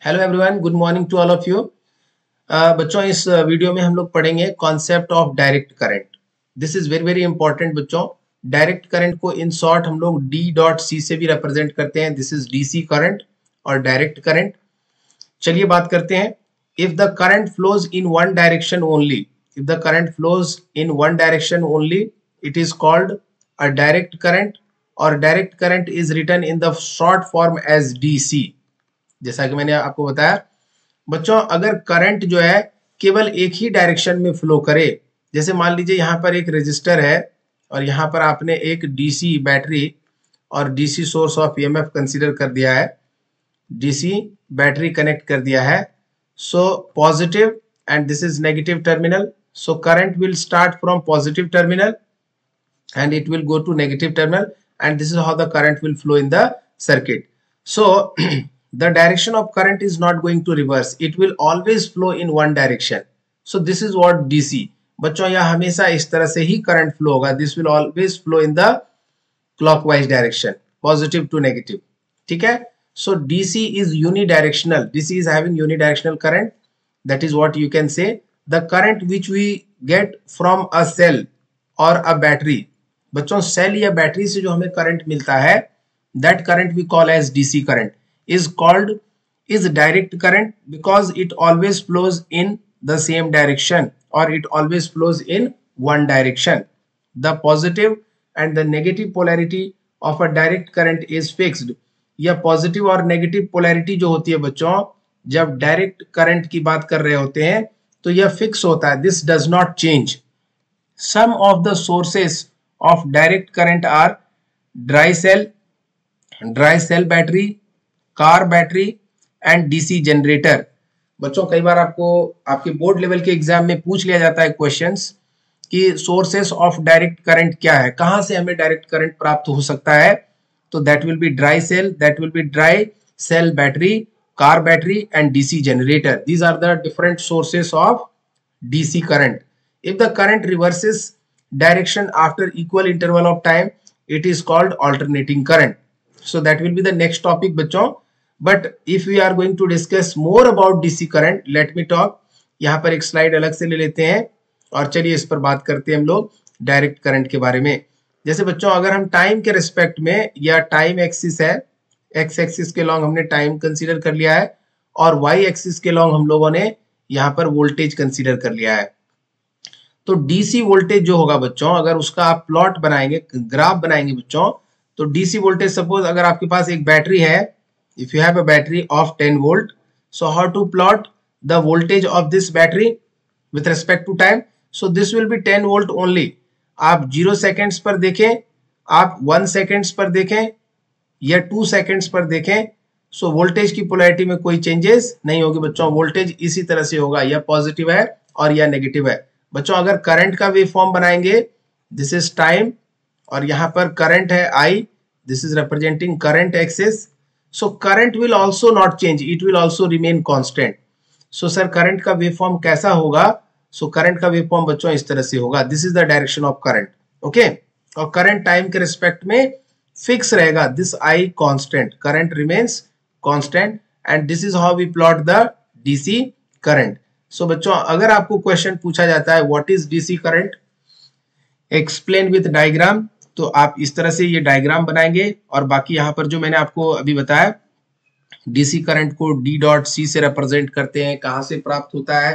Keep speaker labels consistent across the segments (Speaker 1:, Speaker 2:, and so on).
Speaker 1: Hello everyone, good morning to all of you. बच्चों, इस video में हम लोग पढ़ेंगे concept of direct current. This is very very important बच्चों। डायरेक्ट करंट को इन शॉर्ट हम लोग डी डॉट सी से भी रिप्रेजेंट करते हैं। दिस इज डीसी करंट और डायरेक्ट करंट। चलिए बात करते हैं। If the current flows in one direction only, if the current flows in one direction only, it is called a direct current. और direct current is written in the short form as DC. जैसा कि मैंने आपको बताया बच्चों, अगर current जो है केवल एक ही डायरेक्शन में फ्लो करे, जैसे मान लीजिए यहाँ पर एक रेजिस्टर है और यहाँ पर आपने एक डीसी बैटरी और DC source of EMF consider कर दिया है, डीसी बैटरी कनेक्ट कर दिया है। So positive and this is negative terminal. So current will start from positive terminal and it will go to negative terminal, and this is how the current will flow in the circuit. So the direction of current is not going to reverse, it will always flow in one direction. So this is what DC। बच्चों यह हमेशा इस तरह से ही current flow होगा। This will always flow in the clockwise direction, positive to negative. ठीक है। So DC is unidirectional, DC is having unidirectional current। that is what you can say, the current which we get from a cell or a battery। बच्चों cell या battery से जो हमें current मिलता है, that current we call as DC current, is called is direct current because it always flows in the same direction और it always flows in one direction. The positive end the negative polarity of a direct current is fixed. यह positive और negative polarity जो होती है बच्चों, जब direct current की बात कर रहे होते हैं तो यह फिक्स होता है। This does not change. Some of the sources of direct current are dry cell battery, car battery and DC generator। बच्चों कई बार आपको आपके बोर्ड लेवल के एग्जाम में पूछ लिया जाता है क्वेश्चंस कि सोर्सेस ऑफ डायरेक्ट करंट क्या है, कहां से हमें डायरेक्ट करंट प्राप्त हो सकता है। तो that will be dry cell battery, car battery and DC generator. These are the different sources of DC current. If the current reverses direction after equal interval of time, it is called alternating current। So that will be the next topic बच्चों। But if we are going to discuss more about DC current, let me talk। यहाँ पर एक slide अलग से ले लेते हैं और चलिए इस पर बात करते हैं हम लोग डायरेक्ट करंट के बारे में। जैसे बच्चों अगर हम टाइम के रिस्पेक्ट में, या टाइम एक्सिस है, एक्स एक्सिस के लॉन्ग हमने टाइम कंसीडर कर लिया है और वाई एक्सिस के लॉन्ग हम लोगों ने यहाँ पर वोल्टेज कंसीडर कर लिया है। तो डीसी वोल्टेज जो होगा बच्चों, अगर उसका आप प्लॉट बनाएंगे, ग्राफ बनाएंगे बच्चों, तो डीसी वोल्टेज, सपोज अगर आपके पास एक बैटरी है, if you have a battery of 10 volt, so how to plot the voltage of this battery with respect to time. So this will be 10 volt only. आप 0 seconds पर देखें, आप 1 seconds पर देखें या 2 सेकेंड्स पर देखें, सो वोल्टेज की पोलैरिटी में कोई चेंजेस नहीं होगी बच्चों। वोल्टेज इसी तरह से होगा, या पॉजिटिव है और या नेगेटिव है। बच्चों अगर करंट का वेव फॉर्म बनाएंगे, दिस इज टाइम और यहाँ पर करंट है I, this is representing current axis. So current will also not change, it will also remain constant. So sir current का वेव फॉर्म कैसा होगा? सो करंट का वेव फॉर्म बच्चों इस तरह से होगा। This is the direction of current. Okay, और करंट टाइम के रिस्पेक्ट में फिक्स रहेगा, this I constant, current remains constant, and this is how we plot the DC current. So बच्चों अगर आपको क्वेश्चन पूछा जाता है what is DC current, explain with diagram, तो आप इस तरह से ये डायग्राम बनाएंगे। और बाकी यहाँ पर जो मैंने आपको अभी बताया, डीसी करंट को डी डॉट सी से रिप्रेजेंट करते हैं, कहाँ से प्राप्त होता है,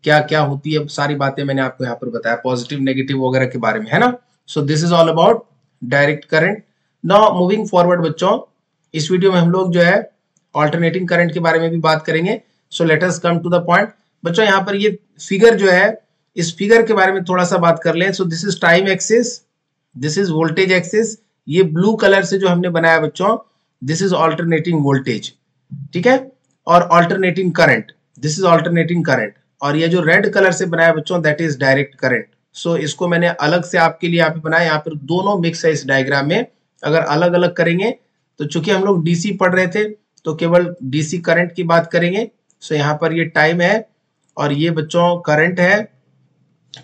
Speaker 1: क्या क्या होती है, सारी बातें मैंने आपको यहाँ पर बताया, पॉजिटिव नेगेटिव वगैरह के बारे में, है ना। सो this is all about direct current. Now moving forward बच्चों, इस वीडियो में हम लोग जो है ऑल्टरनेटिंग करंट के बारे में भी बात करेंगे। So let us come to the point. बच्चों यहाँ पर ये फिगर जो है, इस फिगर के बारे में थोड़ा सा बात कर लें। सो this is time axis, this is voltage axis. ये ब्लू कलर से जो हमने बनाया बच्चों, दिस इज ऑल्टरनेटिंग वोल्टेज, ठीक है, और alternating current, this is alternating current. और ये जो रेड कलर से बनाया बच्चों, दैट इज डायरेक्ट करंट। सो इसको मैंने अलग से आपके लिए यहाँ पे बनाया, यहाँ पर दोनों मिक्स है इस डायग्राम में। अगर अलग अलग करेंगे तो चूंकि हम लोग डीसी पढ़ रहे थे तो केवल डीसी करंट की बात करेंगे। सो यहाँ पर ये टाइम है और ये बच्चों करंट है,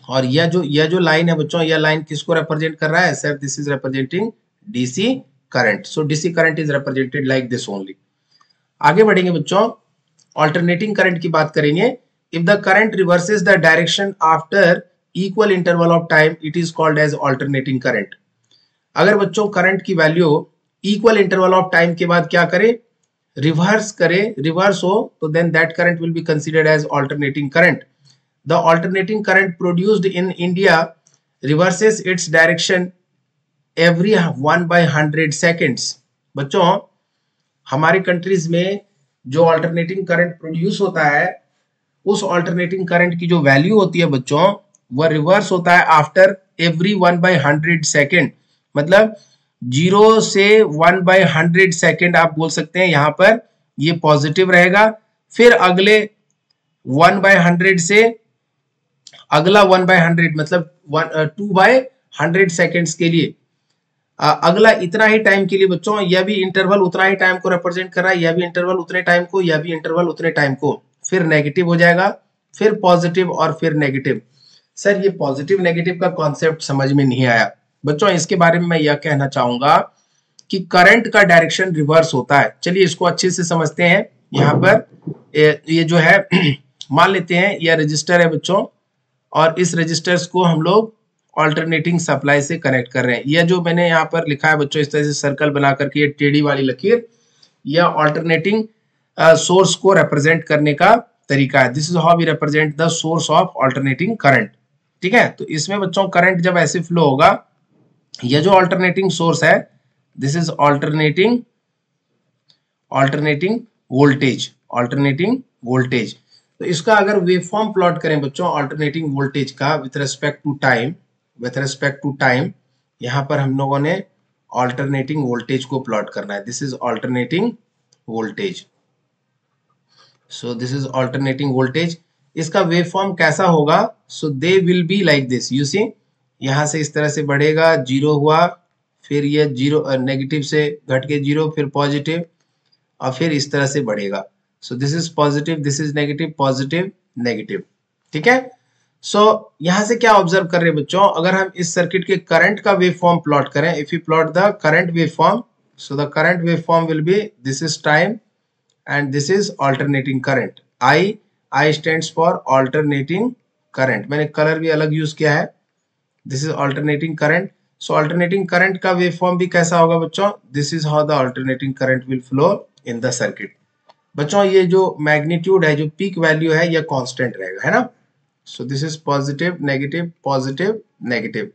Speaker 1: और यह जो लाइन है बच्चों, यह लाइन किसको रिप्रेजेंट कर रहा है sir? This is representing DC current. So DC current is represented like this only. आगे बढ़ेंगे बच्चों। ऑल्टरनेटिंग करंट की बात करेंगे, if the current reverses the direction after equal interval of time it is called as alternating current. अगर बच्चों current की value equal interval of time के बाद क्या करे, रिवर्स करे, रिवर्स हो, तो then that current will be considered as alternating current. The alternating current produced in India reverses its direction every 1/100 seconds. बच्चों हमारे कंट्रीज में जो ऑल्टरनेटिंग करंट प्रोड्यूस होता है, उस ऑल्टरनेटिंग करंट की जो वैल्यू होती है बच्चों, वह रिवर्स होता है आफ्टर एवरी 1/100 सेकेंड। मतलब 0 से 1/100 सेकेंड आप बोल सकते हैं, यहां पर ये पॉजिटिव रहेगा, फिर अगले 1/100 से अगला 1/100 मतलब 2/100 सेकेंड्स के लिए अगला इतना ही टाइम के लिए बच्चों, यह भी इंटरवल उतना ही टाइम को रिप्रेजेंट कर रहा है, यह भी इंटरवल उतने टाइम को, यह भी इंटरवल उतने टाइम को, फिर नेगेटिव हो जाएगा, फिर पॉजिटिव और फिर नेगेटिव। सर ये पॉजिटिव नेगेटिव का कॉन्सेप्ट समझ में नहीं आया बच्चों। इसके बारे में मैं यह कहना चाहूंगा कि करंट का डायरेक्शन रिवर्स होता है। चलिए इसको अच्छे से समझते हैं। यहाँ पर ये जो है मान लेते हैं यह रजिस्टर है बच्चों, और इस रजिस्टर्स को हम लोग ऑल्टरनेटिंग सप्लाई से कनेक्ट कर रहे हैं। यह जो मैंने यहाँ पर लिखा है बच्चों, इस तरह से सर्कल बना करके ये टेढ़ी वाली लकीर, यह ऑल्टरनेटिंग सोर्स को रिप्रेजेंट करने का तरीका है। This is how we represent the source of alternating current. ठीक है, तो इसमें बच्चों करंट जब ऐसे फ्लो होगा, यह जो ऑल्टरनेटिंग सोर्स है, this is alternating voltage, alternating voltage. तो इसका अगर वेवफॉर्म प्लॉट करें बच्चों ऑल्टरनेटिंग वोल्टेज का विथ रेस्पेक्ट टू टाइम, यहां पर हम लोगों ने ऑल्टरनेटिंग वोल्टेज को प्लॉट करना है। This is alternating voltage, so this is alternating voltage. इसका वेवफॉर्म कैसा होगा, so they will be like this. You see, यहां से इस तरह से बढ़ेगा, जीरो हुआ, फिर ये जीरो नेगेटिव से घट के जीरो, फिर पॉजिटिव, और फिर इस तरह से बढ़ेगा। सो this is positive, this is negative, positive, negative. ठीक है, सो यहां से क्या ऑब्जर्व कर रहे हैं बच्चों, अगर हम इस सर्किट के करंट का वेव फॉर्म प्लॉट करें, if you plot the current wave form, so the current wave form will be this is time and this is alternating current. I stands for alternating current, मैंने colour भी अलग use किया है। This is alternating current. So alternating current का wave form भी कैसा होगा बच्चों, this is how the alternating current will flow in the circuit. बच्चों ये जो मैग्नीट्यूड है, जो पीक वैल्यू है, यह कांस्टेंट रहेगा, है ना। सो this is positive negative positive negative.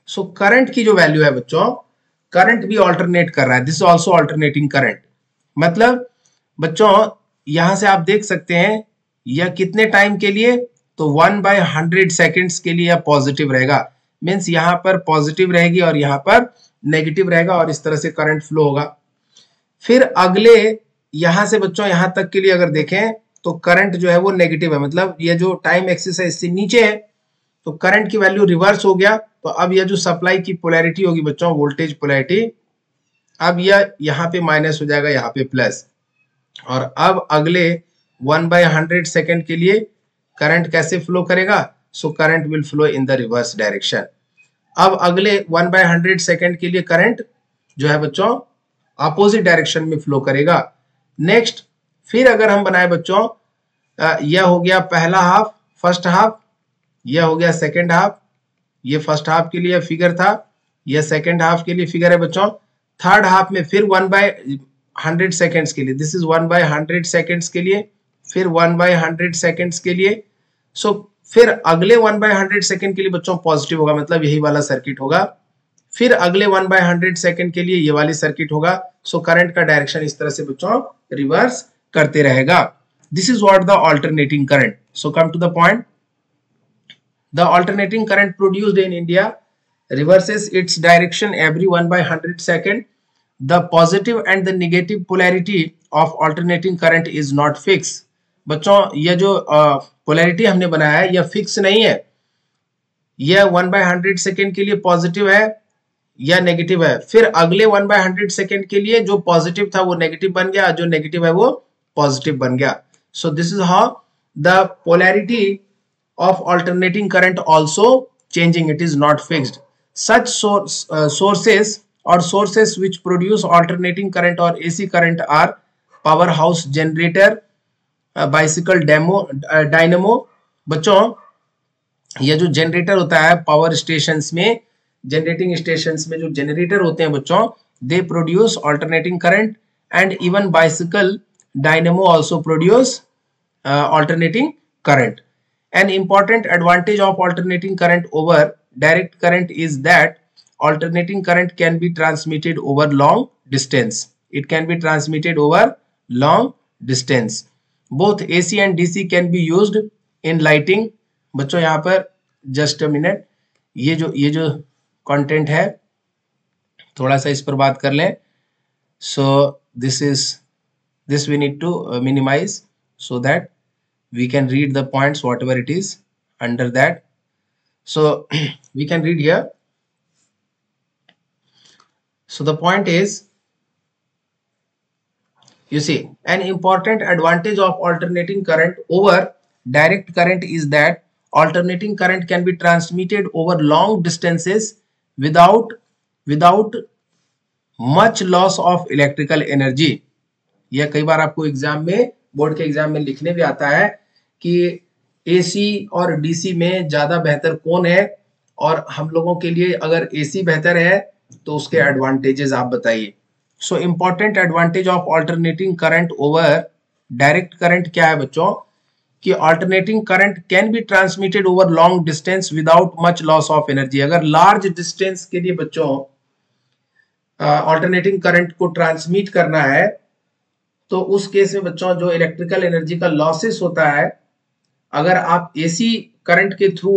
Speaker 1: So current की जो वैल्यू है बच्चों, करंट भी ऑल्टरनेट कर रहा है, this is also alternating current. मतलब बच्चों यहां से आप देख सकते हैं यह कितने टाइम के लिए, तो 1/100 सेकेंड्स के लिए यह पॉजिटिव रहेगा, मीन्स यहां पर पॉजिटिव रहेगी और यहां पर नेगेटिव रहेगा, और इस तरह से करंट फ्लो होगा। फिर अगले यहां से बच्चों यहां तक के लिए अगर देखें तो करंट जो है वो नेगेटिव है, मतलब ये जो टाइम एक्सिस है इससे नीचे है, तो करंट की वैल्यू रिवर्स हो गया। तो अब यह जो सप्लाई की पोलैरिटी होगी बच्चों, वोल्टेज पोलैरिटी, अब यह यहाँ पे माइनस हो जाएगा, यहाँ पे प्लस। और अब अगले 1/100 सेकेंड के लिए करंट कैसे फ्लो करेगा, सो current will flow in the reverse direction. अब अगले 1/100 सेकेंड के लिए करंट जो है बच्चों अपोजिट डायरेक्शन में फ्लो करेगा। नेक्स्ट फिर अगर हम बनाए बच्चों, यह हो गया पहला हाफ, फर्स्ट हाफ, यह हो गया सेकेंड हाफ, ये फर्स्ट हाफ के लिए फिगर था, यह सेकेंड हाफ के लिए फिगर है बच्चों। थर्ड हाफ में फिर 1/100 सेकेंड्स के लिए, दिस इज 1/100 सेकेंड्स के लिए, फिर 1/100 सेकेंड्स के लिए। सो फिर अगले 1/100 सेकेंड के लिए बच्चों पॉजिटिव होगा, मतलब यही वाला सर्किट होगा। फिर अगले 1/100 सेकेंड के लिए ये वाली सर्किट होगा। सो करंट का डायरेक्शन इस तरह से बच्चों रिवर्स करते रहेगा। This is what the alternating current. So come to the point, the alternating current produced in India reverses its direction every 1/100 second. The positive and the negative polarity of alternating current is not fixed. बच्चों यह जो polarity हमने बनाया है यह fix नहीं है, यह 1/100 सेकेंड के लिए पॉजिटिव है या नेगेटिव है, फिर अगले 1/100 सेकेंड के लिए जो पॉजिटिव था वो नेगेटिव बन गया, जो नेगेटिव है वो पॉजिटिव बन गया। सो this is how the polarity of alternating current also changing, it is not fixed. Such sources or sources which produce alternating current or AC current are power house generator, bicycle dynamo. बच्चों ये जो generator होता है power stations में, generating stations में जो generator होते हैं बच्चों, they produce alternating current and even bicycle dynamo also produce alternating current. An important advantage of alternating current over direct current is that alternating current can be transmitted over long distance. It can be transmitted over long distance. Both AC and DC can be used in lighting. बच्चों यहाँ पर just a minute, ये जो content है थोड़ा सा इस पर बात कर लें. So this we need to minimize so that we can read the points whatever it is under that. So we can read here. So the point is, you see, an important advantage of alternating current over direct current is that alternating current can be transmitted over long distances without much loss of electrical energy. यह कई बार आपको exam में, board के exam में लिखने भी आता है कि एसी और डीसी में ज्यादा बेहतर कौन है, और हम लोगों के लिए अगर एसी बेहतर है तो उसके एडवांटेजेस आप बताइए. So important advantage of alternating current over direct current क्या है बच्चों, कि alternating current can be transmitted over long distance without much loss of energy. अगर लार्ज डिस्टेंस के लिए बच्चों ऑल्टरनेटिंग करंट को ट्रांसमिट करना है तो उस केस में बच्चों जो इलेक्ट्रिकल एनर्जी का लॉसेस होता है, अगर आप एसी करंट के थ्रू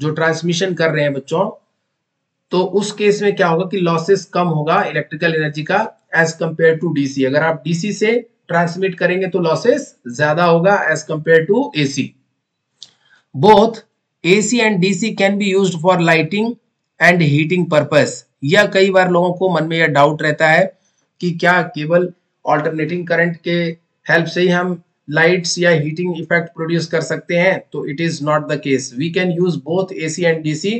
Speaker 1: जो ट्रांसमिशन कर रहे हैं बच्चों, तो उस केस में क्या होगा कि लॉसेस कम होगा इलेक्ट्रिकल एनर्जी का एज कंपेयर टू डीसी. अगर आप डीसी से ट्रांसमिट करेंगे तो लॉसेस ज्यादा होगा as compare to AC. Both AC and DC can be used for lighting and heating purpose. यह कई बार लोगों को मन में यह डाउट रहता है कि क्या केवल ऑल्टरनेटिंग करंट के हेल्प से ही हम लाइट्स या हीटिंग इफेक्ट प्रोड्यूस कर सकते हैं, तो it is not the case. We can use both AC and DC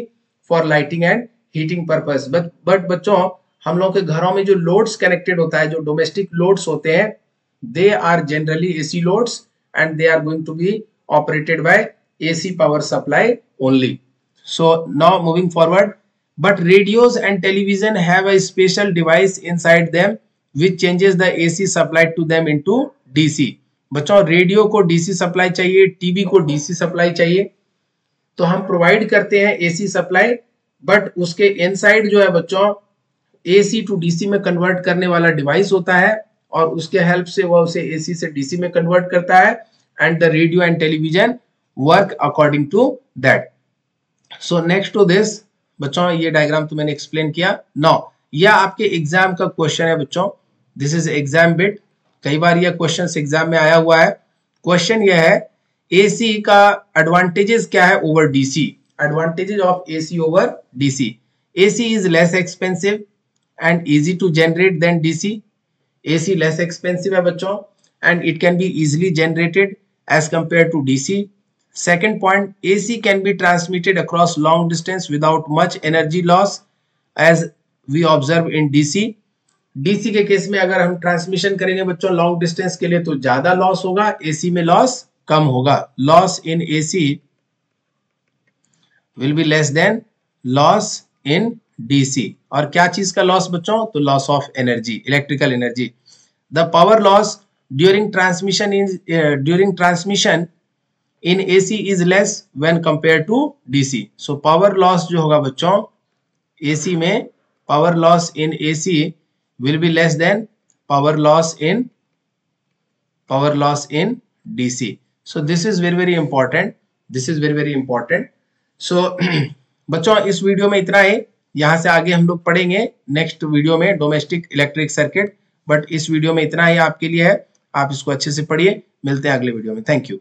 Speaker 1: for lighting and heating purpose. But बच्चों हम लोग के घरों में जो लोड्स कनेक्टेड होता है, जो डोमेस्टिक लोड्स होते हैं, they are generally AC loads and they are going to be operated by AC power supply only. So now moving forward, but radios and television have a special device inside them which changes the AC supply to them into DC. बच्चों radio को DC supply चाहिए, TV को DC supply चाहिए, तो हम provide करते हैं AC supply, but उसके इनसाइड जो है बच्चों AC टू DC में कन्वर्ट करने वाला डिवाइस होता है, और उसके हेल्प से वह उसे AC से DC में कन्वर्ट करता है, and the radio and television work according to that. So next to this बच्चों, ये डायग्राम तो मैंने एक्सप्लेन किया. नाउ यह आपके एग्जाम का क्वेश्चन है बच्चों, दिस इज एग्जाम बिट. कई बार यह क्वेश्चन एग्जाम में आया हुआ है. क्वेश्चन यह है, एसी का एडवांटेजेस क्या है over DC. Advantages of AC over DC. AC is less expensive and easy to generate than DC. AC less expensive है बच्चों, and it can be easily generated as compare to DC. Second point, AC can be transmitted across long distance without much energy loss as we observe in DC. DC के case में अगर हम transmission करेंगे बच्चों long distance के लिए तो ज्यादा लॉस होगा, एसी में लॉस कम होगा. Loss in AC will be less than loss in DC. और क्या चीज का लॉस बच्चों, तो loss of energy, electrical energy. The power loss during transmission in AC is less when compare to DC. So power loss जो होगा बच्चों AC में, power loss in AC will be less than power loss in DC. So this is very important. This is very important. So बच्चों इस video में इतना ही. यहाँ से आगे हम लोग पढ़ेंगे नेक्स्ट वीडियो में डोमेस्टिक इलेक्ट्रिक सर्किट, बट इस वीडियो में इतना ही आपके लिए है. आप इसको अच्छे से पढ़िए. मिलते हैं अगले वीडियो में. Thank you.